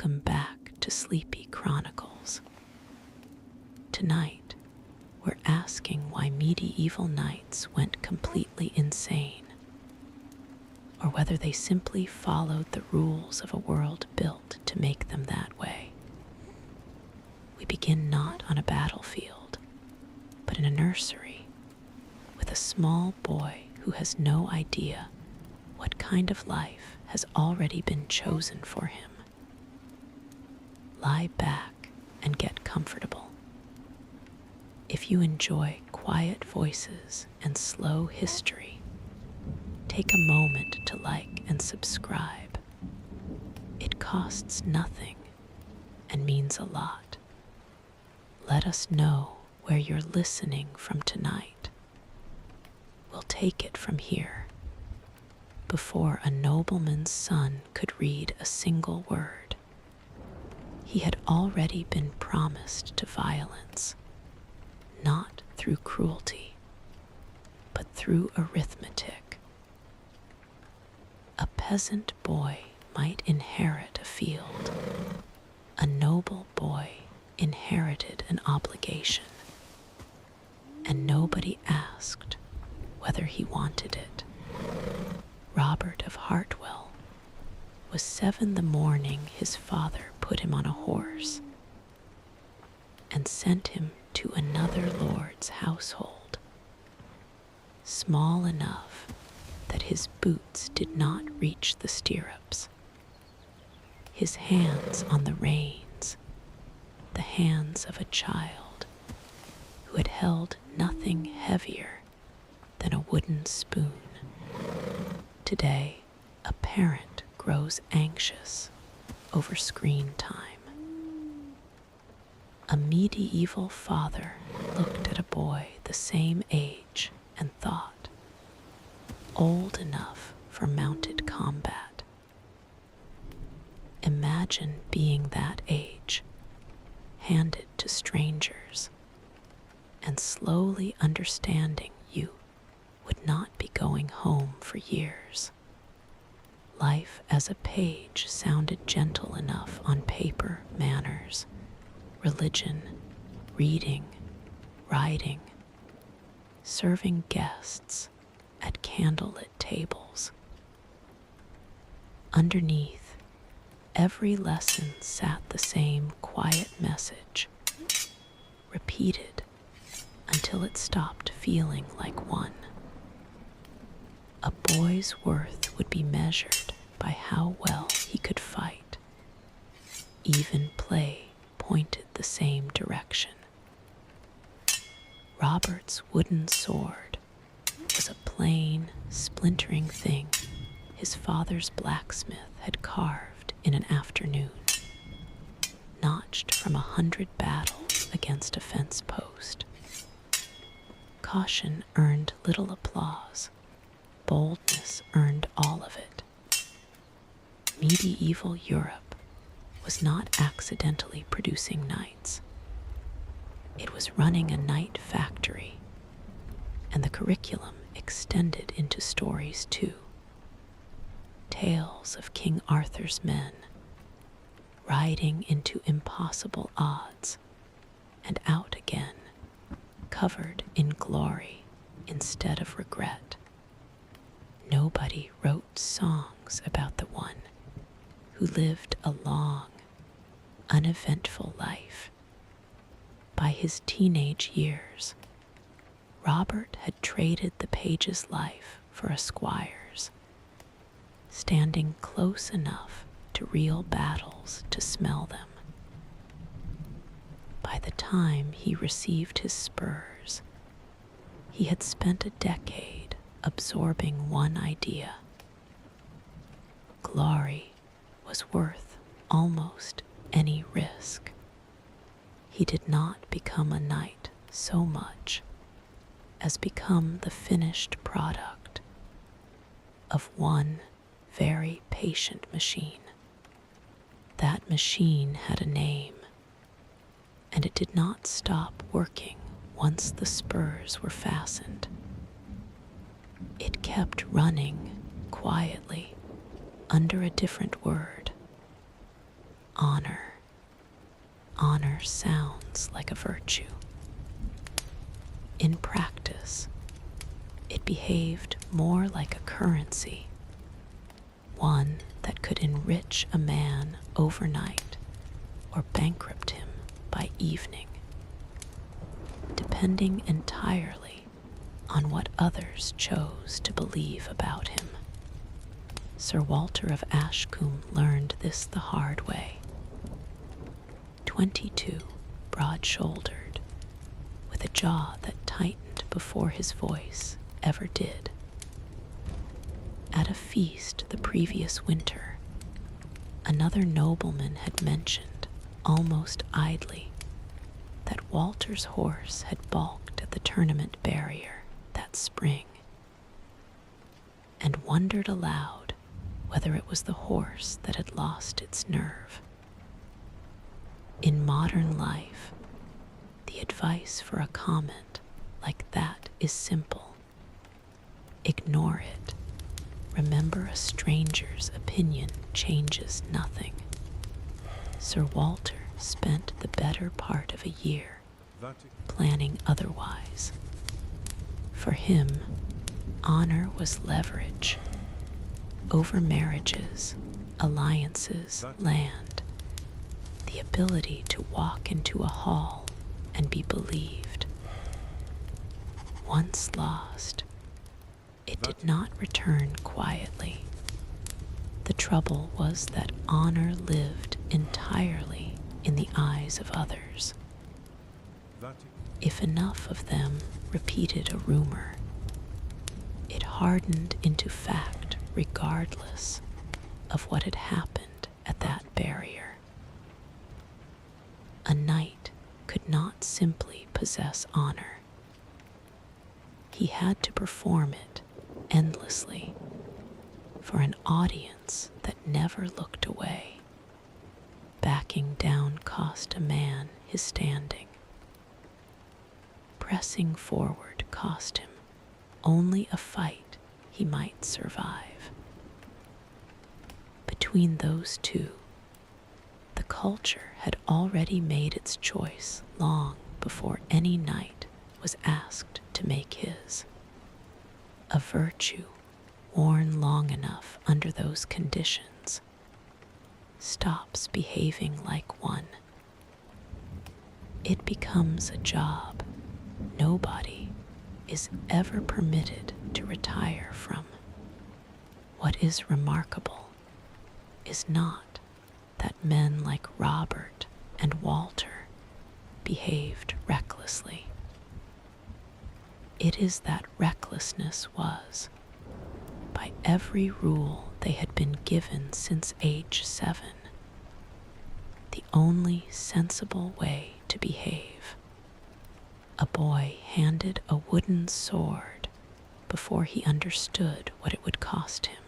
Welcome back to Sleepy Chronicles. Tonight, we're asking why medieval knights went completely insane, or whether they simply followed the rules of a world built to make them that way. We begin not on a battlefield, but in a nursery, with a small boy who has no idea what kind of life has already been chosen for him. Lie back and get comfortable. If you enjoy quiet voices and slow history, take a moment to like and subscribe. It costs nothing and means a lot. Let us know where you're listening from tonight. We'll take it from here. Before a nobleman's son could read a single word, he had already been promised to violence, not through cruelty, but through arithmetic. A peasant boy might inherit a field. A noble boy inherited an obligation, and nobody asked whether he wanted it. Robert of Hartwell was 7 the morning his father put him on a horse and sent him to another lord's household, small enough that his boots did not reach the stirrups, his hands on the reins, the hands of a child who had held nothing heavier than a wooden spoon. Today, a parent grows anxious over screen time. A medieval father looked at a boy the same age and thought, old enough for mounted combat. Imagine being that age, handed to strangers, and slowly understanding you would not be going home for years. Life as a page sounded gentle enough on paper, manners, religion, reading, writing, serving guests at candlelit tables. Underneath, every lesson sat the same quiet message, repeated until it stopped feeling like one. A boy's worth would be measured by how well he could fight. Even play pointed the same direction. Robert's wooden sword was a plain, splintering thing his father's blacksmith had carved in an afternoon, notched from 100 battles against a fence post. Caution earned little applause. Boldness earned all of it. Medieval Europe was not accidentally producing knights. It was running a knight factory, and the curriculum extended into stories too. Tales of King Arthur's men, riding into impossible odds and out again, covered in glory instead of regret. Nobody wrote songs about the one who lived a long, uneventful life. By his teenage years, Robert had traded the page's life for a squire's, standing close enough to real battles to smell them. By the time he received his spurs, he had spent a decade absorbing one idea. Glory was worth almost any risk. He did not become a knight so much as become the finished product of one very patient machine. That machine had a name, and it did not stop working once the spurs were fastened. It kept running quietly under a different word, honor. Honor sounds like a virtue. In practice, it behaved more like a currency, one that could enrich a man overnight or bankrupt him by evening, depending entirely on what others chose to believe about him. Sir Walter of Ashcombe learned this the hard way. 22, broad-shouldered, with a jaw that tightened before his voice ever did. At a feast the previous winter, another nobleman had mentioned, almost idly, that Walter's horse had balked at the tournament barrier that spring, and wondered aloud whether it was the horse that had lost its nerve. In modern life, the advice for a comment like that is simple. Ignore it. Remember, a stranger's opinion changes nothing. Sir Walter spent the better part of a year planning otherwise. For him, honor was leverage over marriages, alliances, land, the ability to walk into a hall and be believed. Once lost, it did not return quietly. The trouble was that honor lived entirely in the eyes of others. If enough of them repeated a rumor, it hardened into fact regardless of what had happened at that barrier. A knight could not simply possess honor. He had to perform it endlessly for an audience that never looked away. Backing down cost a man his standing. Pressing forward cost him only a fight he might survive. Between those two, the culture had already made its choice long before any knight was asked to make his. A virtue worn long enough under those conditions stops behaving like one. It becomes a job nobody is ever permitted to retire from. What is remarkable is not that men like Robert and Walter behaved recklessly. It is that recklessness was, by every rule they had been given since age 7, the only sensible way to behave. A boy handed a wooden sword before he understood what it would cost him.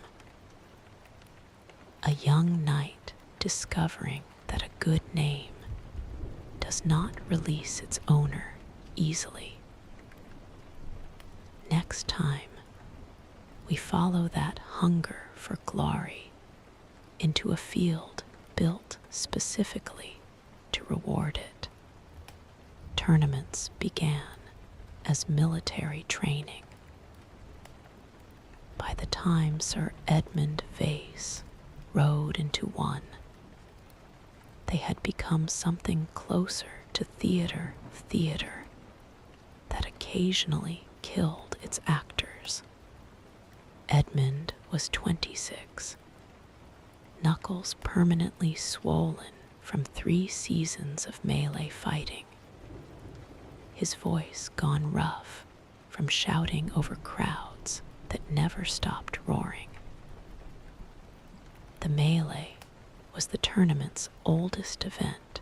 A young knight discovering that a good name does not release its owner easily. Next time, we follow that hunger for glory into a field built specifically to reward it. Tournaments began as military training. By the time Sir Edmund Vase rode into one, they had become something closer to theater that occasionally killed its actors. Edmund was 26, knuckles permanently swollen from 3 seasons of melee fighting, his voice gone rough from shouting over crowds that never stopped roaring. The melee was the tournament's oldest event.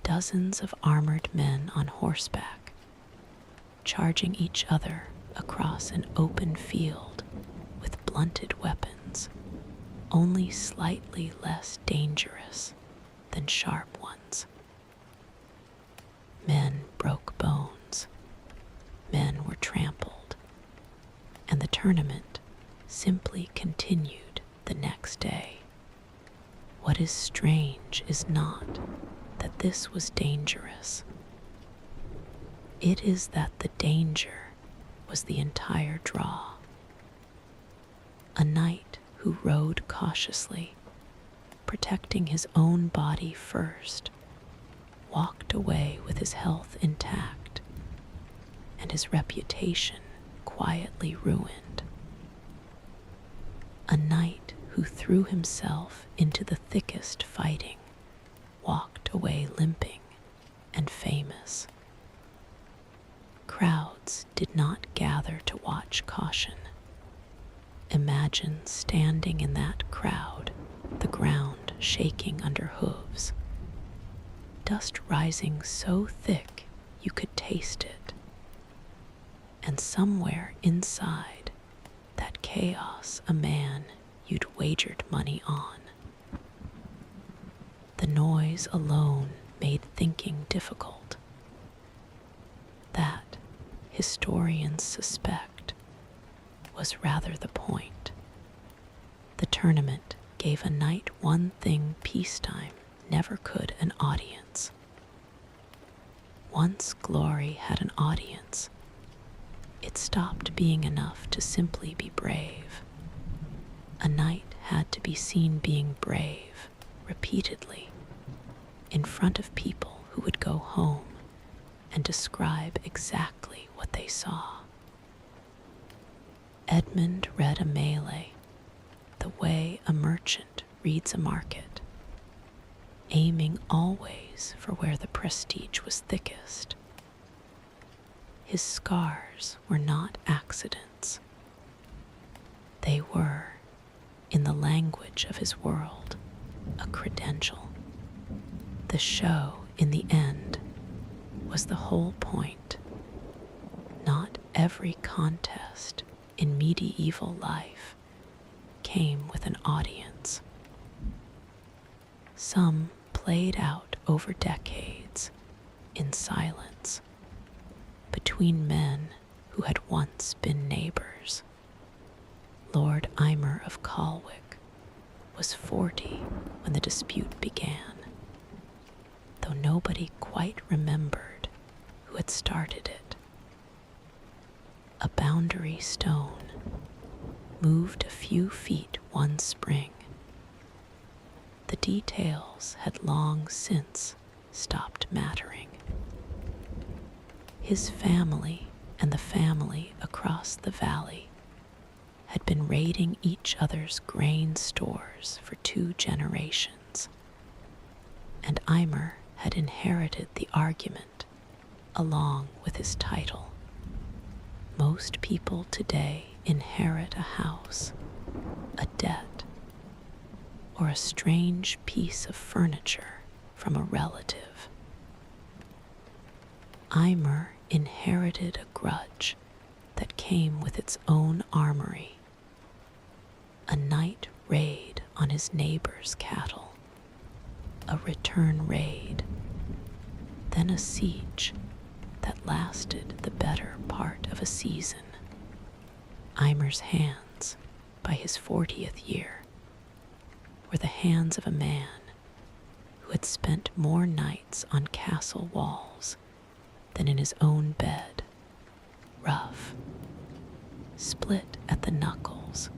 Dozens of armored men on horseback, charging each other across an open field with blunted weapons, only slightly less dangerous than sharp ones. Men broke bones, men were trampled, and the tournament simply continued the next day. What is strange is not that this was dangerous. It is that the danger was the entire draw. A knight who rode cautiously, protecting his own body first, walked away with his health intact and his reputation quietly ruined. A knight who threw himself into the thickest fighting walked away limping and famous. Crowds did not gather to watch caution. Imagine standing in that crowd, the ground shaking under hooves, dust rising so thick you could taste it, and somewhere inside that chaos a man you'd wagered money on. The noise alone made thinking difficult. That, historians suspect, was rather the point. The tournament gave a knight one thing peacetime never could an audience. Once glory had an audience, it stopped being enough to simply be brave. A knight had to be seen being brave repeatedly in front of people who would go home and describe exactly what they saw. Edmund read a melee the way a merchant reads a market, aiming always for where the prestige was thickest. His scars were not accidents. They were, in the language of his world, a credential. The show, in the end, was the whole point. Not every contest in medieval life came with an audience. Some played out over decades in silence between men who had once been neighbors. Lord Eimer of Calwick was 40 when the dispute began, though nobody quite remembered who had started it. A boundary stone moved a few feet one spring. The details had long since stopped mattering. His family and the family across the valley had been raiding each other's grain stores for 2 generations, and Eimer had inherited the argument along with his title. Most people today inherit a house, a debt, or a strange piece of furniture from a relative. Eimer inherited a grudge that came with its own armory. A night raid on his neighbor's cattle, a return raid, then a siege that lasted the better part of a season. Eimer's hands, by his 40th year, were the hands of a man who had spent more nights on castle walls than in his own bed, rough, split at the knuckles,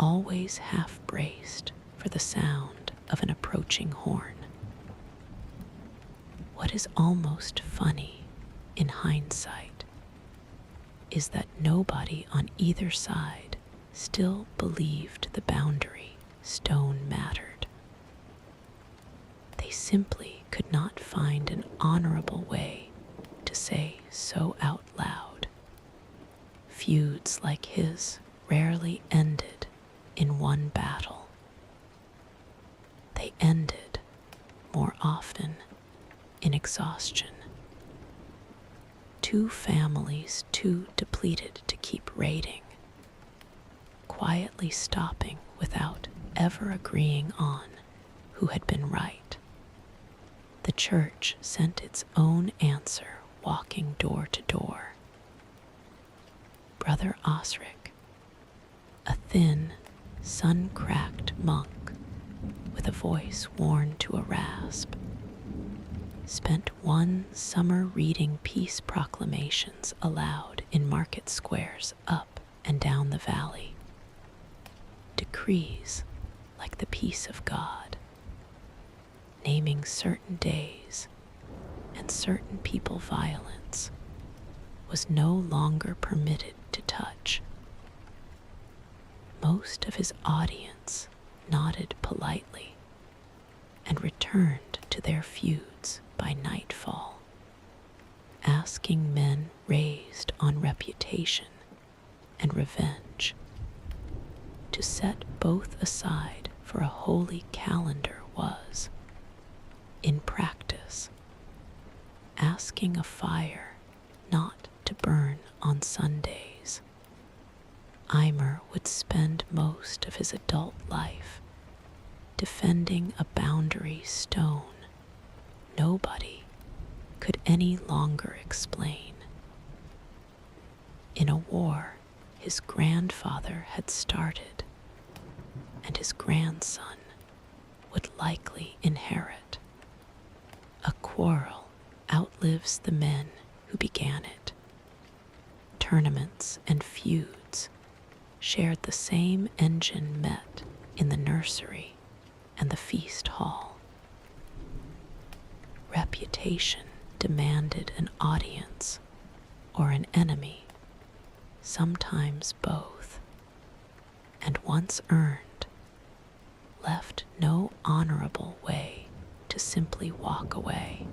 always half braced for the sound of an approaching horn. What is almost funny in hindsight is that nobody on either side still believed the boundary stone mattered. They simply could not find an honorable way to say so out loud. Feuds like his rarely ended in one battle. They ended, more often, in exhaustion. 2 families too depleted to keep raiding, quietly stopping without ever agreeing on who had been right. The church sent its own answer walking door to door. Brother Osric, a thin, sun-cracked monk with a voice worn to a rasp, spent one summer reading peace proclamations aloud in market squares up and down the valley. Decrees like the peace of God, naming certain days and certain people violence was no longer permitted to touch. Most of his audience nodded politely and returned to their feuds by nightfall, asking men raised on reputation and revenge to set both aside for a holy calendar was, in practice, asking a fire not to burn on Sundays. Eimer would spend most of his adult life defending a boundary stone nobody could any longer explain. In a war his grandfather had started, and his grandson would likely inherit. A quarrel outlives the men who began it. Tournaments and feuds shared the same engine met in the nursery and the feast hall. Reputation demanded an audience or an enemy, sometimes both, and once earned, left no honorable way to simply walk away.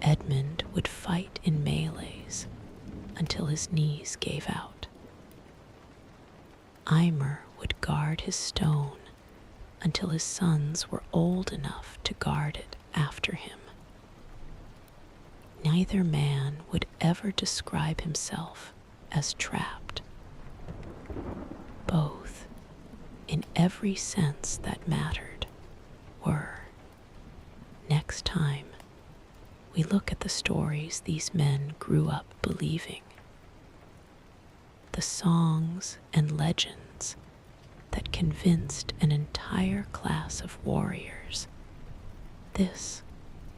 Edmund would fight in melees until his knees gave out. Eimer would guard his stone until his sons were old enough to guard it after him. Neither man would ever describe himself as trapped. Both, in every sense that mattered, were. Next time, we look at the stories these men grew up believing, the songs and legends that convinced an entire class of warriors this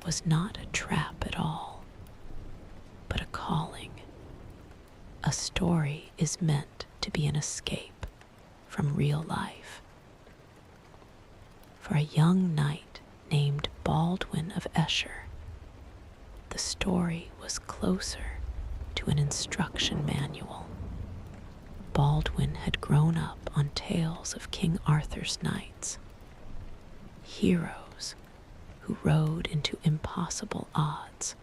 was not a trap at all, but a calling. A story is meant to be an escape from real life. For a young knight named Baldwin of Esher, the story was closer to an instruction manual. Baldwin had grown up on tales of King Arthur's knights, heroes who rode into impossible odds,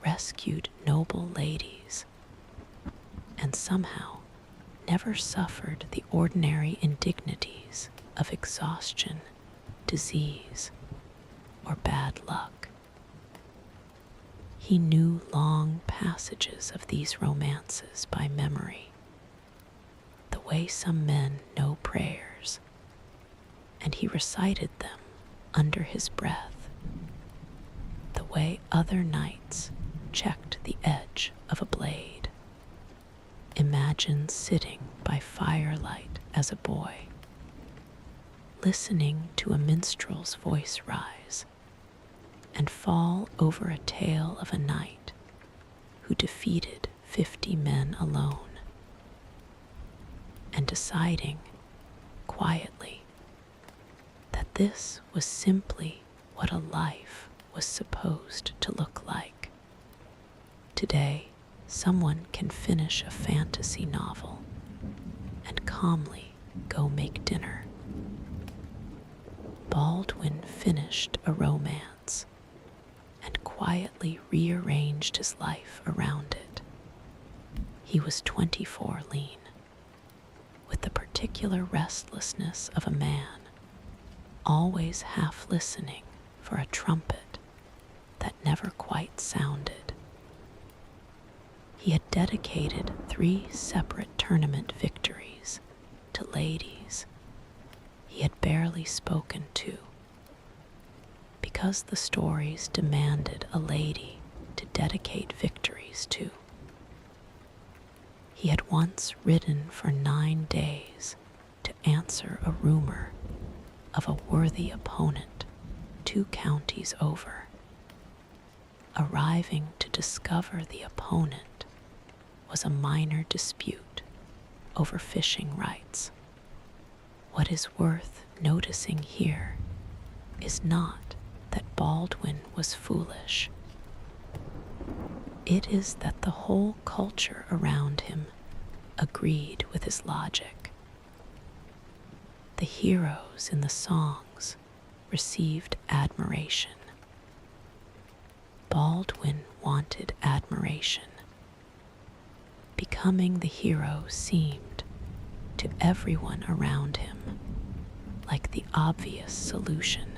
rescued noble ladies, and somehow never suffered the ordinary indignities of exhaustion, disease, or bad luck. He knew long passages of these romances by memory, the way some men know prayers, and he recited them under his breath, the way other knights checked the edge of a blade. Imagine sitting by firelight as a boy, listening to a minstrel's voice rise, and fall over a tale of a knight who defeated 50 men alone, and deciding, quietly, that this was simply what a life was supposed to look like. Today, someone can finish a fantasy novel and calmly go make dinner. Baldwin finished a romance and quietly rearranged his life around it. He was 24 lean, with the particular restlessness of a man, always half listening for a trumpet that never quite sounded. He had dedicated 3 separate tournament victories to ladies he had barely spoken to, because the stories demanded a lady to dedicate victories to. He had once ridden for 9 days to answer a rumor of a worthy opponent 2 counties over. Arriving to discover the opponent was a minor dispute over fishing rights. What is worth noticing here is not that Baldwin was foolish. It is that the whole culture around him agreed with his logic. The heroes in the songs received admiration. Baldwin wanted admiration. Becoming the hero seemed, to everyone around him, like the obvious solution.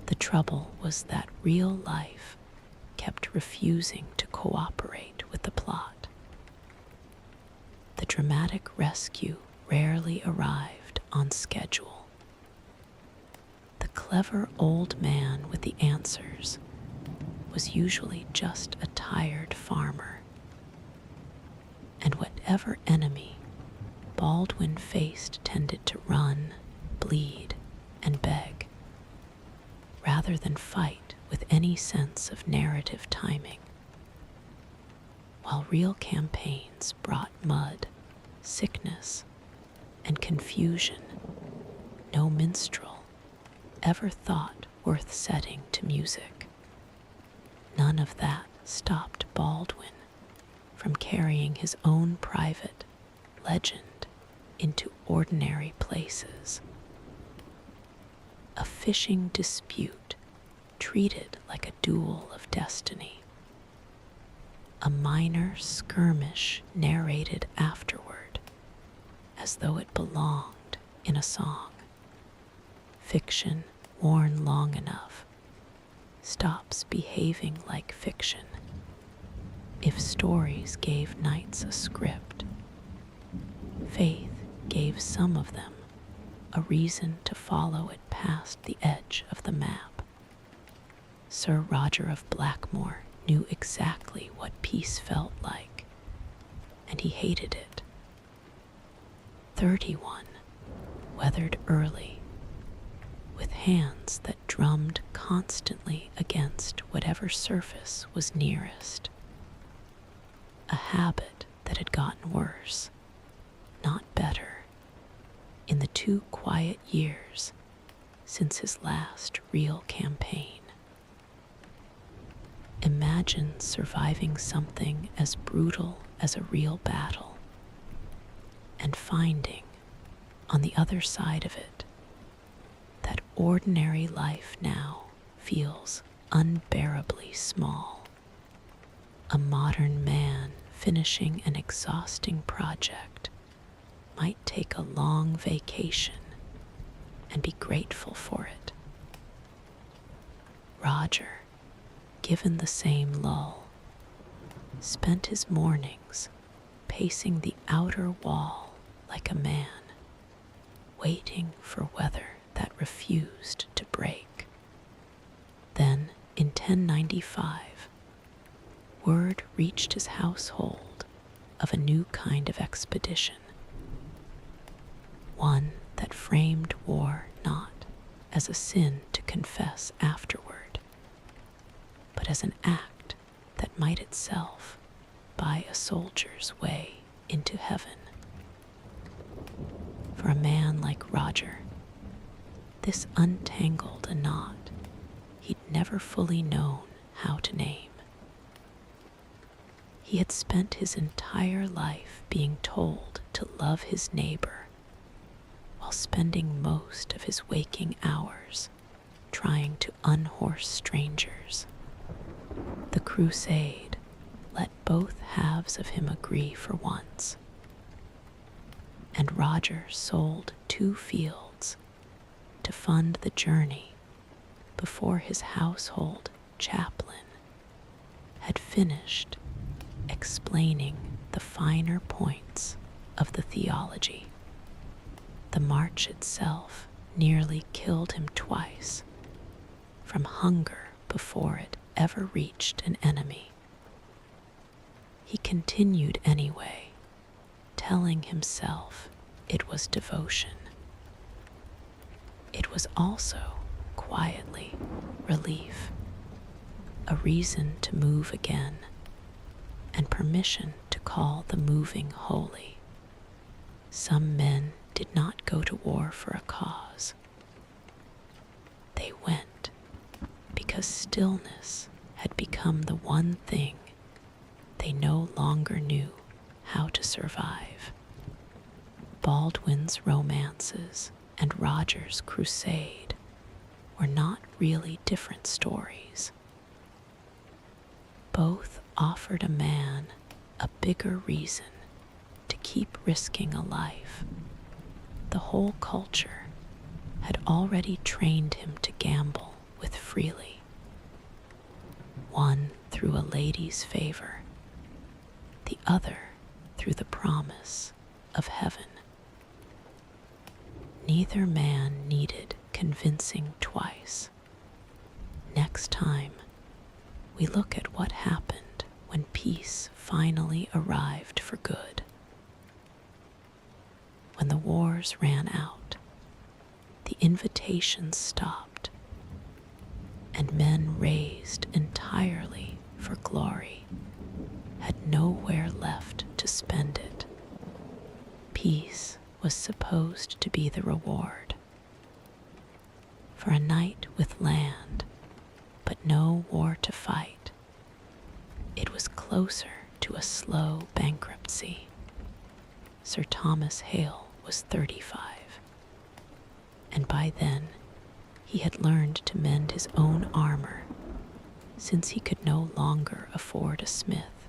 The trouble was that real life kept refusing to cooperate with the plot. The dramatic rescue rarely arrived on schedule. The clever old man with the answers was usually just a tired farmer. And whatever enemy Baldwin faced tended to run, bleed, and beg, rather than fight with any sense of narrative timing. While real campaigns brought mud, sickness, and confusion, no minstrel ever thought worth setting to music. None of that stopped Baldwin from carrying his own private legend into ordinary places. A fishing dispute treated like a duel of destiny. A minor skirmish narrated afterward as though it belonged in a song. Fiction, worn long enough, stops behaving like fiction. If stories gave knights a script, faith gave some of them a reason to follow it past the edge of the map. Sir Roger of Blackmore knew exactly what peace felt like, and he hated it. 31 weathered early, with hands that drummed constantly against whatever surface was nearest. A habit that had gotten worse, not better, in the 2 quiet years since his last real campaign. Imagine surviving something as brutal as a real battle, and finding, on the other side of it, that ordinary life now feels unbearably small. A modern man finishing an exhausting project might take a long vacation and be grateful for it. Roger, given the same lull, spent his mornings pacing the outer wall like a man, waiting for weather that refused to break. Then, in 1095, word reached his household of a new kind of expedition, one that framed war not as a sin to confess afterward, but as an act that might itself buy a soldier's way into heaven. For a man like Roger, this untangled a knot he'd never fully known how to name. He had spent his entire life being told to love his neighbor, while spending most of his waking hours trying to unhorse strangers. The crusade let both halves of him agree for once, and Roger sold 2 fields to fund the journey before his household chaplain had finished explaining the finer points of the theology. The march itself nearly killed him twice, from hunger before it ever reached an enemy. He continued anyway, telling himself it was devotion. it was also, quietly, relief, a reason to move again, and permission to call the moving holy. Some men did not go to war for a cause. They went because stillness had become the one thing they no longer knew how to survive. Baldwin's romances and Roger's crusade were not really different stories. Both offered a man a bigger reason to keep risking a life. The whole culture had already trained him to gamble with freely. One through a lady's favor, the other through the promise of heaven. Neither man needed convincing twice. Next time, we look at what happened when peace finally arrived for good. When the wars ran out, the invitations stopped, and men raised entirely for glory had nowhere left to spend it. Peace was supposed to be the reward. For a knight with land, but no war to fight, it was closer to a slow bankruptcy. Sir Thomas Hale was 35, and by then he had learned to mend his own armor, since he could no longer afford a smith.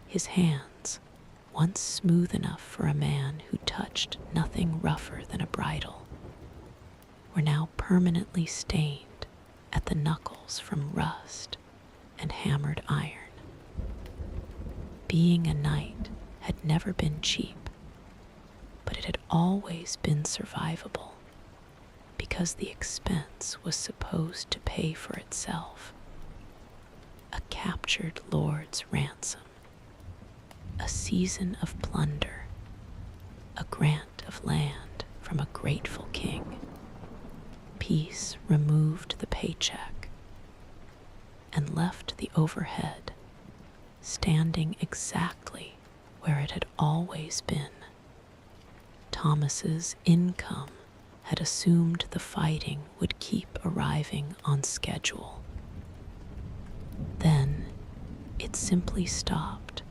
His hands, once smooth enough for a man who touched nothing rougher than a bridle, were now permanently stained at the knuckles from rust and hammered iron. Being a knight had never been cheap, but it had always been survivable, because the expense was supposed to pay for itself. A captured lord's ransom, a season of plunder, a grant of land from a grateful king. Peace removed the paycheck and left the overhead standing exactly where it had always been. Thomas's income had assumed the fighting would keep arriving on schedule. Then it simply stopped,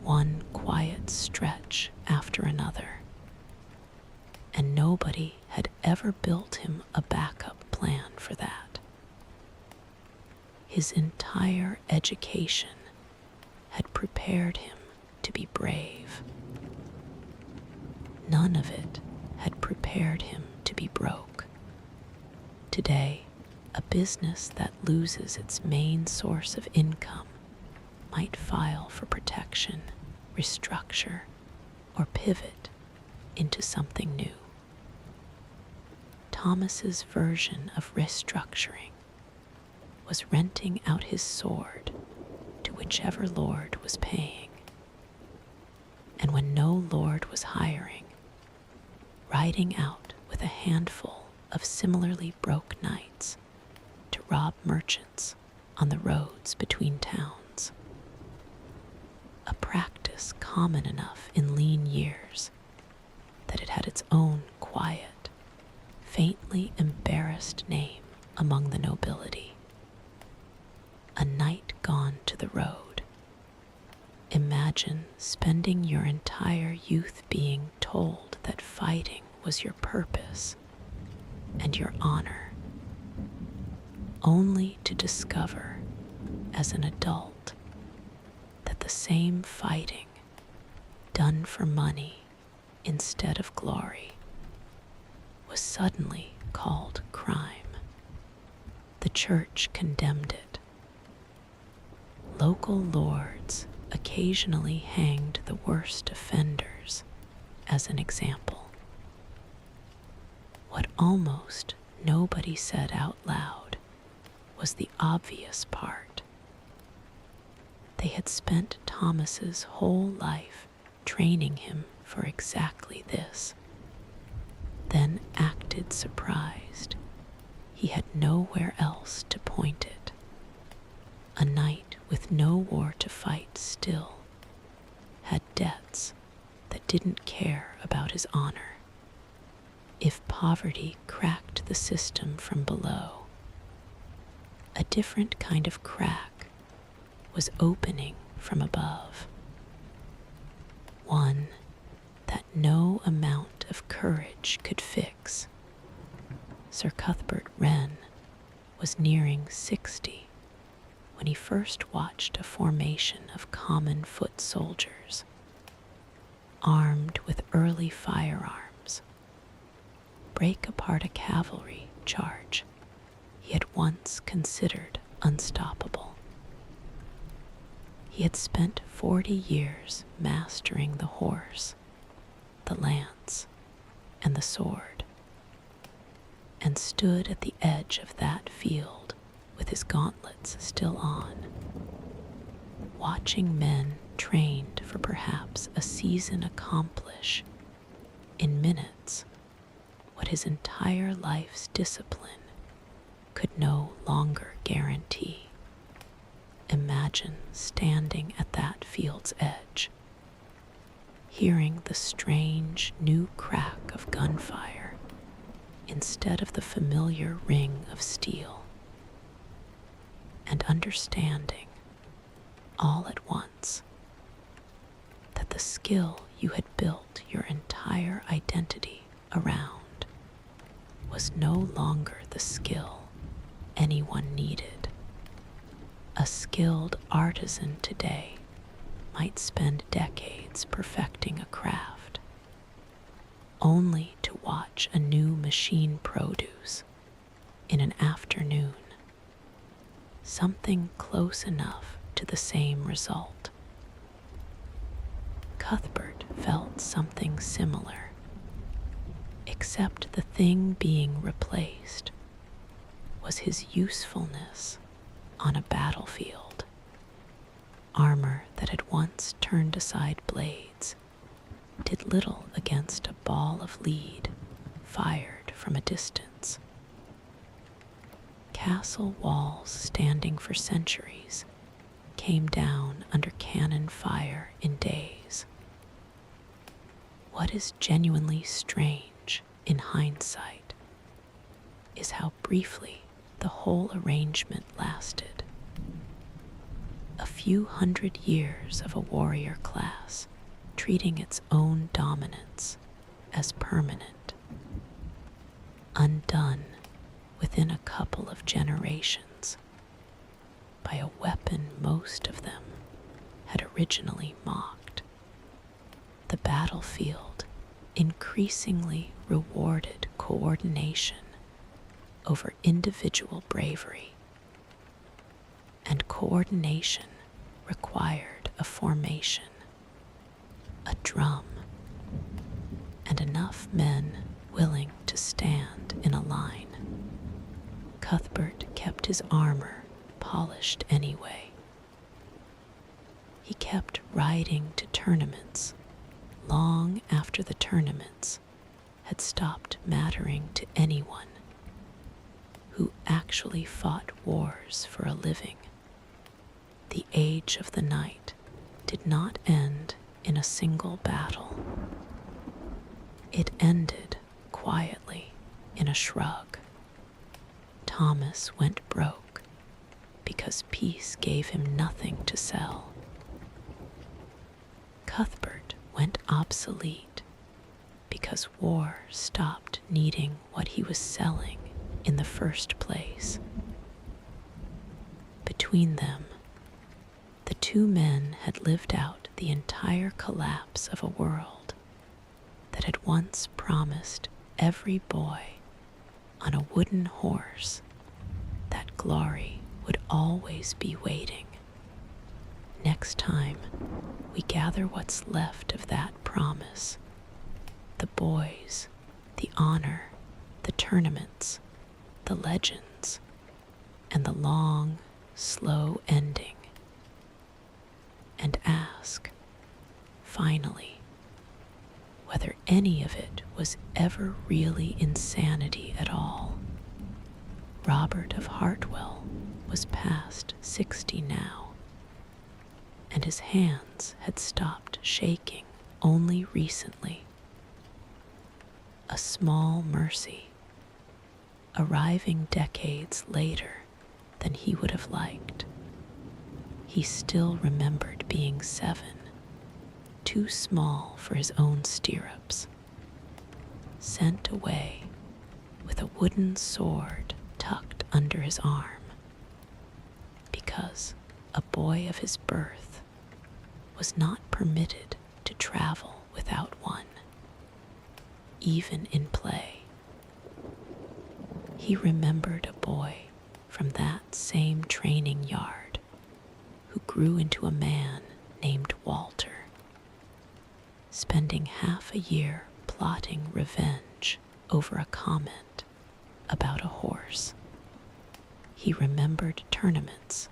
one quiet stretch after another, and nobody had ever built him a backup plan for that. His entire education had prepared him to be brave. None of it had prepared him to be broke. Today, a business that loses its main source of income might file for protection, restructure, or pivot into something new. Thomas's version of restructuring was renting out his sword to whichever lord was paying. And when no lord was hiring, riding out with a handful of similarly broke knights to rob merchants on the roads between towns. A practice common enough in lean years that it had its own quiet, faintly embarrassed name among the nobility. A knight gone to the road. Imagine spending your entire youth being told that fighting was your purpose and your honor, only to discover as an adult that the same fighting, done for money instead of glory, was suddenly called crime. The church condemned it. Local lords occasionally hanged the worst offenders as an example. What almost nobody said out loud was the obvious part. They had spent Thomas's whole life training him for exactly this. then acted surprised. He had nowhere else to point it. A knight with no war to fight still had debts that didn't care about his honor. If poverty cracked the system from below, a different kind of crack was opening from above. One that no amount of courage could fix. Sir Cuthbert Wren was nearing 60 when he first watched a formation of common foot soldiers, armed with early firearms, break apart a cavalry charge he had once considered unstoppable. He had spent 40 years mastering the horse, the lance, and the sword, and stood at the edge of that field with his gauntlets still on, watching men trained for perhaps a season accomplish in minutes what his entire life's discipline could no longer guarantee. Imagine standing at that field's edge, hearing the strange new crack of gunfire instead of the familiar ring of steel, and understanding all at once that the skill you had built your entire identity around was no longer the skill anyone needed. A skilled artisan today might spend decades perfecting a craft, only to watch a new machine produce in an afternoon something close enough to the same result. Cuthbert felt something similar, except the thing being replaced was his usefulness on a battlefield. Armor that had once turned aside blades did little against a ball of lead fired from a distance. Castle walls standing for centuries came down under cannon fire in days. What is genuinely strange in hindsight is how briefly the whole arrangement lasted. A few hundred years of a warrior class treating its own dominance as permanent, undone within a couple of generations by a weapon most of them had originally mocked. The battlefield increasingly rewarded coordination over individual bravery, and coordination required a formation, a drum, and enough men willing to stand in a line. Cuthbert kept his armor polished anyway. He kept riding to tournaments long after the tournaments had stopped mattering to anyone who actually fought wars for a living. The age of the knight did not end in a single battle. It ended quietly in a shrug. Thomas went broke because peace gave him nothing to sell. Cuthbert went obsolete because war stopped needing what he was selling in the first place. Between them, the two men had lived out the entire collapse of a world that had once promised every boy on a wooden horse that glory would always be waiting. Next time, we gather what's left of that promise. The boys, the honor, the tournaments, the legends, and the long, slow ending. And ask, finally, whether any of it was ever really insanity at all. Robert of Hartwell was past 60 now, and his hands had stopped shaking only recently. A small mercy, arriving decades later than he would have liked. He still remembered being 7, too small for his own stirrups, sent away with a wooden sword tucked under his arm, because a boy of his birth was not permitted to travel without one, even in play. He remembered a boy from that same training yard who grew into a man named Walter, spending half a year plotting revenge over a comment about a horse. He remembered tournaments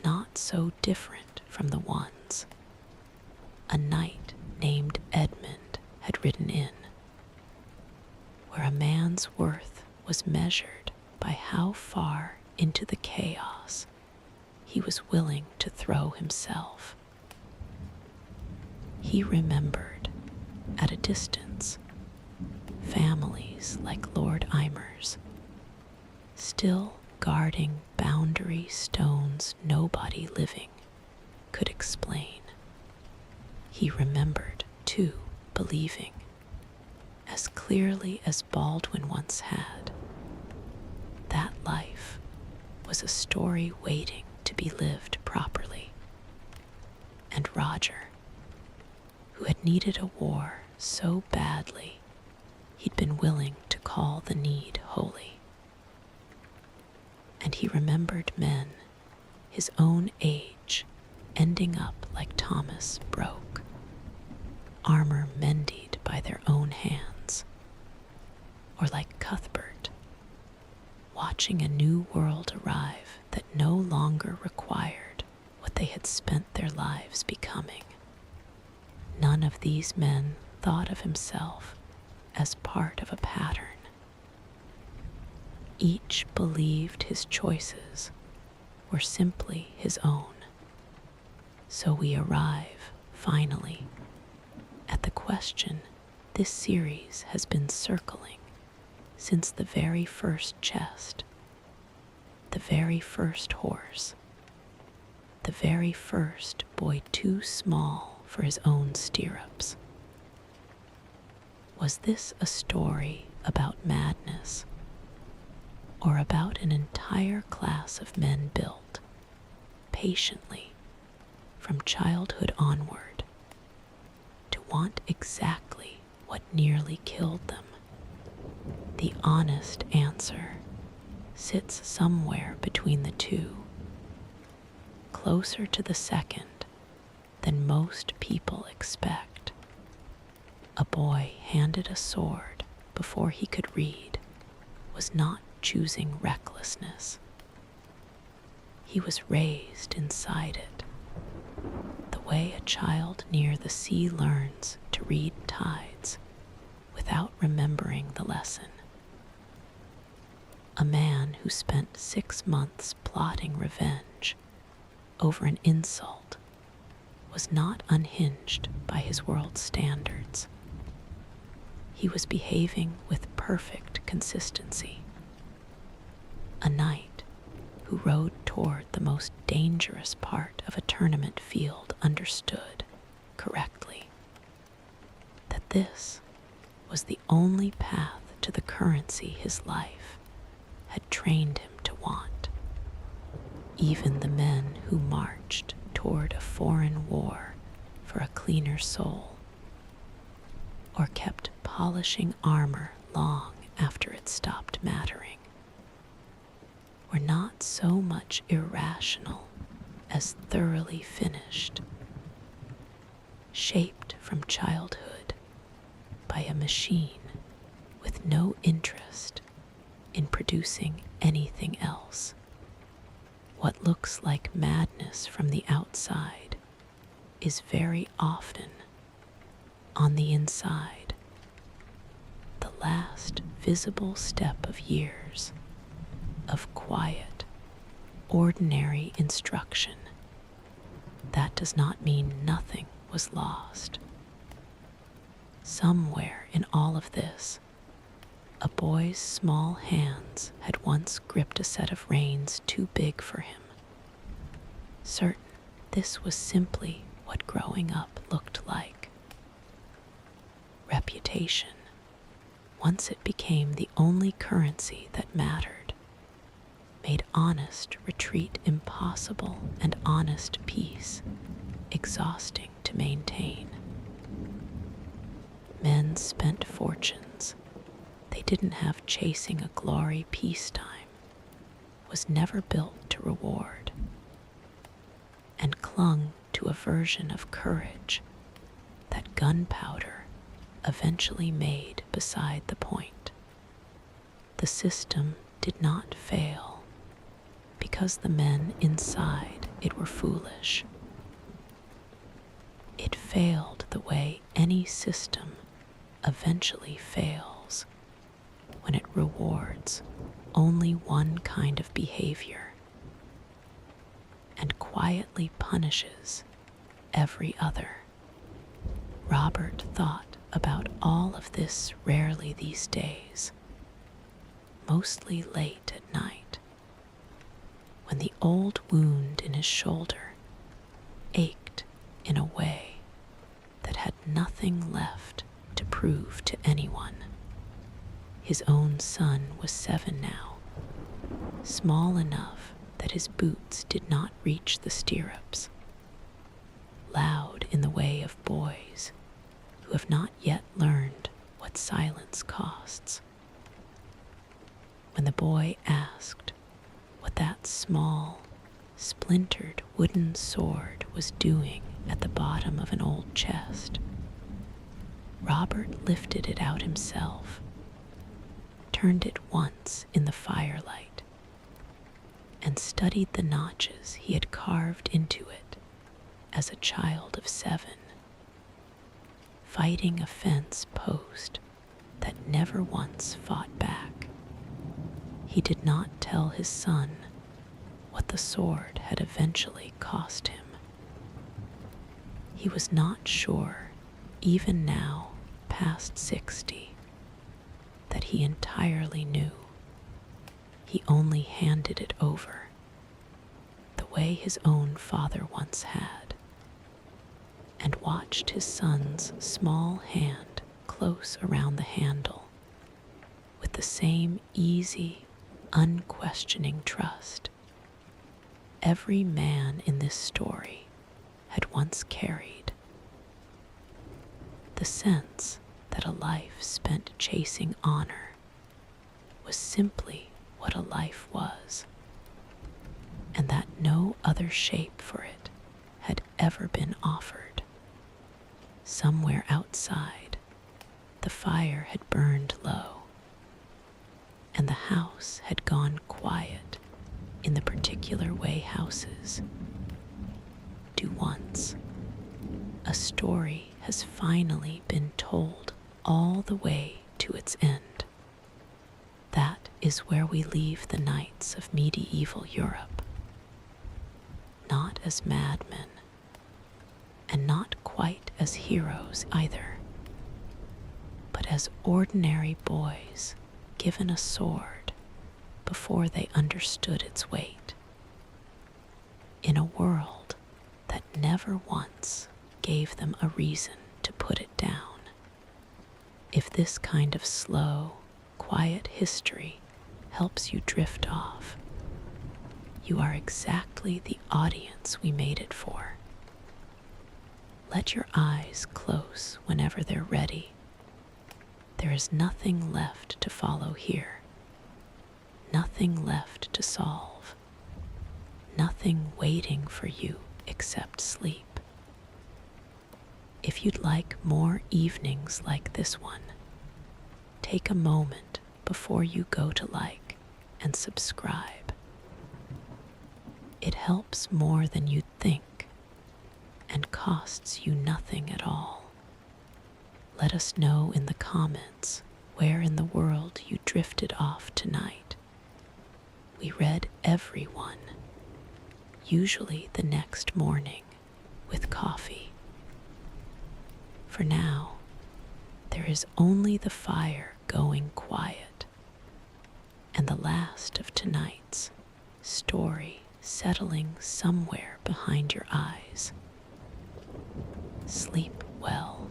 not so different from the ones a knight named Edmund had ridden in, where a man's worth was measured by how far into the chaos he was willing to throw himself. He remembered, at a distance, families like Lord Eymers, still guarding boundary stones nobody living could explain. He remembered, too, believing, as clearly as Baldwin once had, that life was a story waiting to be lived properly. And Roger, who had needed a war so badly he'd been willing to call the need holy. And he remembered men his own age ending up like Thomas broke, armor mended by their own hands, or like Cuthbert, watching a new world arrive that no longer required what they had spent their lives becoming. None of these men thought of himself as part of a pattern. Each believed his choices were simply his own. So we arrive, finally, at the question this series has been circling since the very first chest, the very first horse, the very first boy too small for his own stirrups. Was this a story about madness, or about an entire class of men built, patiently, from childhood onward, to want exactly what nearly killed them? The honest answer sits somewhere between the two, closer to the second than most people expect. A boy handed a sword before he could read was not choosing recklessness. He was raised inside it, the way a child near the sea learns to read tides without remembering the lesson. A man who spent 6 months plotting revenge over an insult was not unhinged by his world's standards. He was behaving with perfect consistency. A knight who rode toward the most dangerous part of a tournament field understood, correctly, that this was the only path to the currency his life had trained him to want. Even the men who marched toward a foreign war for a cleaner soul, or kept polishing armor long after it stopped mattering, were not so much irrational as thoroughly finished, shaped from childhood by a machine with no interest in producing anything else. What looks like madness from the outside is very often, on the inside, last visible step of years of quiet, ordinary instruction, that does not mean nothing was lost. Somewhere in all of this, a boy's small hands had once gripped a set of reins too big for him. Certain this was simply what growing up looked like. Reputation, once it became the only currency that mattered, made honest retreat impossible and honest peace exhausting to maintain. Men spent fortunes they didn't have chasing a glory peacetime was never built to reward, and clung to a version of courage that gunpowder eventually made beside the point. The system did not fail because the men inside it were foolish. It failed the way any system eventually fails, when it rewards only one kind of behavior and quietly punishes every other. Robert thought about all of this rarely these days, mostly late at night, when the old wound in his shoulder ached in a way that had nothing left to prove to anyone. His own son was 7 now, small enough that his boots did not reach the stirrups, loud in the way of boys who have not yet learned what silence costs. When the boy asked what that small, splintered wooden sword was doing at the bottom of an old chest, Robert lifted it out himself, turned it once in the firelight, and studied the notches he had carved into it as a child of 7, fighting a fence post that never once fought back. He did not tell his son what the sword had eventually cost him. He was not sure, even now, past 60, that he entirely knew. He only handed it over, the way his own father once had, and watched his son's small hand close around the handle, with the same easy, unquestioning trust every man in this story had once carried. The sense that a life spent chasing honor was simply what a life was, and that no other shape for it had ever been offered. Somewhere outside, the fire had burned low, and the house had gone quiet in the particular way houses do once. A story has finally been told all the way to its end. That is where we leave the knights of medieval Europe. Not as madmen, and not quite as heroes either, but as ordinary boys given a sword before they understood its weight, in a world that never once gave them a reason to put it down. If this kind of slow, quiet history helps you drift off, you are exactly the audience we made it for. Let your eyes close whenever they're ready. There is nothing left to follow here, nothing left to solve, nothing waiting for you except sleep. If you'd like more evenings like this one, take a moment before you go to like and subscribe. It helps more than you'd think and costs you nothing at all. Let us know in the comments where in the world you drifted off tonight. We read every one, usually the next morning, with coffee. For now, there is only the fire going quiet, and the last of tonight's story settling somewhere behind your eyes. Sleep well.